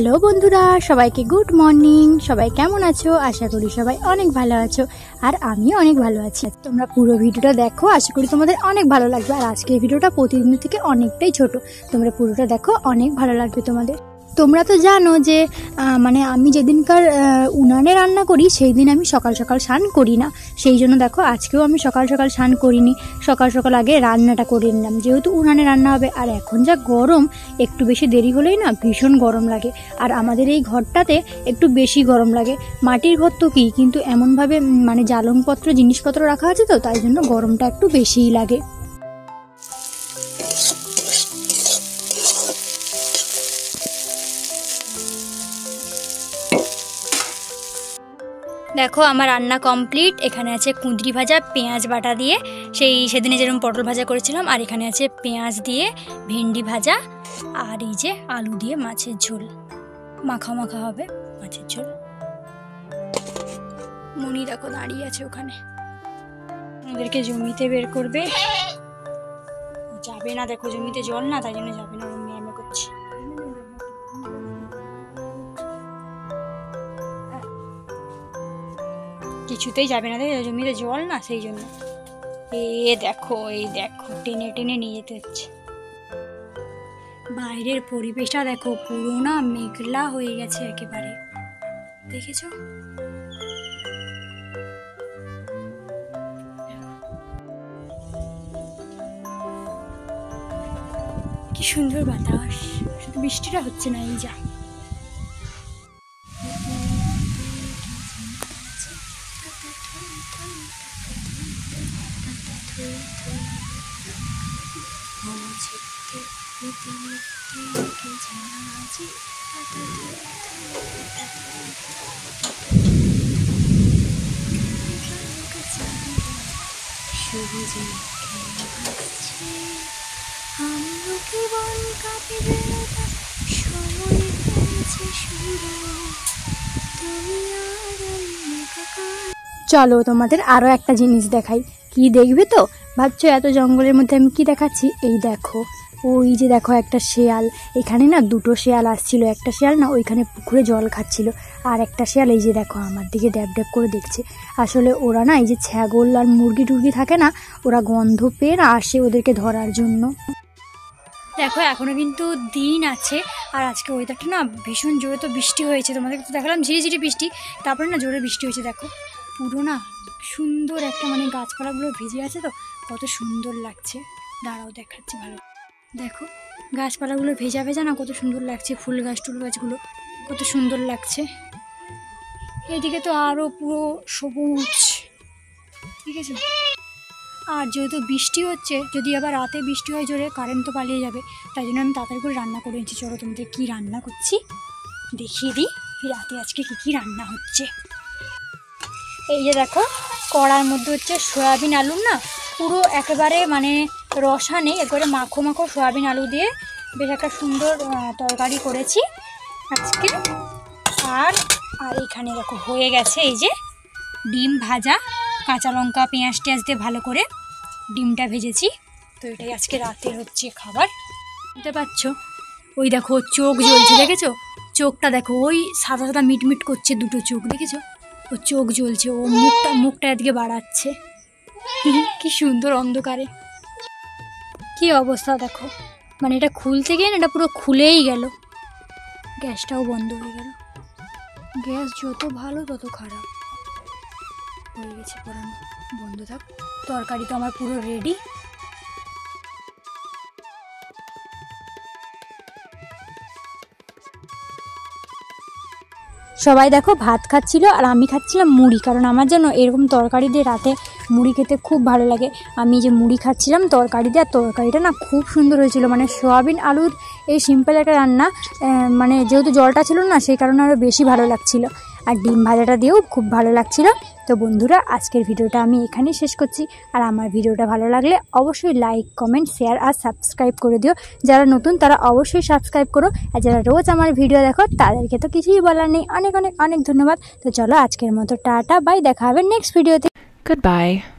Hello বন্ধুরা, সবাইকে good morning. সবাই কেমন আছো? আশা করি সবাই অনেক ভালো আছো, আর আমিও অনেক ভালো আছি। তোমরা পুরো ভিডিওটা দেখো, আশা করি তোমাদের অনেক ভালো লাগবে। আর আজকের ভিডিওটা প্রতিদিনের থেকে অনেকটাই ছোট, তোমরা পুরোটা দেখো, অনেক ভালো লাগবে তোমাদের। তোমরা তো জানো যে মানে আমি যেদিনকার উনানে রান্না করি সেই দিন আমি সকাল সকাল স্নান করি না। সেই জন্য দেখো আজকেও আমি সকাল সকাল স্নান করিনি, সকাল সকাল আগে রান্নাটা করে নিলাম, যেহেতু উনানে রান্না হবে। আর এখন যা গরম, একটু বেশি দেরি হলেই না ভীষণ গরম লাগে। আর আমাদের এই ঘরটাতে একটু বেশি গরম লাগে। মাটির ঘর তো কি, কিন্তু এমনভাবে মানে জ্বালনপত্র জিনিসপত্র রাখা আছে তো, তাই জন্য গরমটা একটু বেশিই লাগে। দেখো আমার রান্না কমপ্লিট। এখানে আছে কুঁদরি ভাজা পেঁয়াজ বাটা দিয়ে, সেদিনে যেরকম পটল ভাজা করেছিলাম। আর এখানে আছে পেঁয়াজ দিয়ে ভেন্ডি ভাজা, আর এই যে আলু দিয়ে মাছের ঝোল, মাখা মাখা হবে মাছের ঝোল। মনি দেখো দাঁড়িয়ে আছে ওখানে, ওদেরকে জমিতে বের করবে। যাবে না, দেখো জমিতে জল না, তাই জন্য যাবে না, মেয়ে করছে। কিছুতেই যাবে না, দেখো জমিতে জল না, সেই জন্য। এই দেখো টেনে টেনে নিয়ে যেতে হচ্ছে। বাইরের পরিবেশটা দেখো, পুরো না মেঘলা হয়ে গেছে একেবারে, দেখেছো? কি সুন্দর বাতাস, শুধু বৃষ্টিটা হচ্ছে না, এই যা। চলো তোমাদের আরো একটা জিনিস দেখাই। কি দেখবে তো ভাবছো, এত জঙ্গলের মধ্যে আমি কি দেখাচ্ছি? এই দেখো, ওই যে দেখো একটা শেয়াল। এখানে না দুটো শেয়াল আসছিল, একটা শেয়াল না ওইখানে পুকুরে জল খাচ্ছিল, আর একটা শেয়াল এই যে দেখো আমার দিকে ড্যাব ড্যাব করে দেখছে। আসলে ওরা না এই যে ছাগল আর মুরগি টুরগি থাকে না, ওরা গন্ধ পেয়ে না আসে ওদেরকে ধরার জন্য। দেখো এখনো কিন্তু দিন আছে, আর আজকে ওয়েদারটা না ভীষণ জোরে তো বৃষ্টি হয়েছে, তোমাদেরকে তো দেখালাম ঝিরিঝিরি বৃষ্টি, তারপরে না জোরে বৃষ্টি হয়েছে। দেখো পুরো না সুন্দর একটা মানে গাছপালাগুলো ভিজে আছে তো, কত সুন্দর লাগছে। দাঁড়াও দেখাচ্ছি ভালো। দেখো গাছপালাগুলো ভেজা ভেজা না, কত সুন্দর লাগছে। ফুল গাছ টুল গাছগুলো কত সুন্দর লাগছে। এদিকে তো আরও পুরো সবুজ, ঠিক আছে। আর যেহেতু বৃষ্টি হচ্ছে, যদি আবার রাতে বৃষ্টি হয় জোরে, কারেন্ট তো পালিয়ে যাবে, তাই জন্য আমি তাড়াতাড়ি করে রান্না করে নিচ্ছি। চলো তোমাদের কী রান্না করছি দেখিয়ে দিই, রাতে আজকে কী রান্না হচ্ছে। এই যে দেখো কড়ার মধ্যে হচ্ছে সয়াবিন আলু, না পুরো একেবারে মানে রসা নেই, একবারে মাখো মাখো সয়াবিন আলু দিয়ে বেশ একটা সুন্দর তরকারি করেছি আজকে। আর এখানে দেখো হয়ে গেছে এই যে ডিম ভাজা, কাঁচা লঙ্কা পেঁয়াজ টেঁয়াজ দিয়ে ভালো করে ডিমটা ভেজেছি। তো এটাই আজকে রাতের হচ্ছে খাবার, বুঝতে পারছো? ওই দেখো চোখ জ্বলছে, দেখেছো? চোখটা দেখো, ওই সাদা সাদা মিটমিট করছে দুটো চোখ, দেখেছো? ও চোখ জ্বলছে, ও মুখটা এদিকে বাড়াচ্ছে। কি সুন্দর অন্ধকারে, কি অবস্থা দেখো। মানে এটা খুলতে গিয়ে না এটা পুরো খুলেই গেল, গ্যাসটাও বন্ধ হয়ে গেল। গ্যাস যত ভালো তত খারাপ হয়ে গেছে, পুরানো বন্ধ থাক। তরকারি তো আমার পুরো রেডি। সবাই দেখো ভাত খাচ্ছিল, আর আমি খাচ্ছিলাম মুড়ি, কারণ আমার যেন এরকম তরকারি দিয়ে রাতে মুড়ি খেতে খুব ভালো লাগে। আমি যে মুড়ি খাচ্ছিলাম তরকারি দিয়ে, আর তরকারিটা না খুব সুন্দর হয়েছিল। মানে সয়াবিন আলুর এই সিম্পল একটা রান্না, মানে যেহেতু জলটা ছিল না সেই কারণে আরও বেশি ভালো লাগছিল। আর ডিম ভাজাটা দিয়েও খুব ভালো লাগছিল। তো বন্ধুরা আজকের ভিডিওটা আমি এখানেই শেষ করছি। আর আমার ভিডিওটা ভালো লাগলে অবশ্যই লাইক কমেন্ট শেয়ার আর সাবস্ক্রাইব করে দিও। যারা নতুন তারা অবশ্যই সাবস্ক্রাইব করো, আর যারা রোজ আমার ভিডিও দেখো তাদেরকে তো কিছুই বলার নেই। অনেক অনেক অনেক ধন্যবাদ। তো চলো আজকের মতো টাটা বাই, দেখা হবে নেক্সট ভিডিওতে। Goodbye.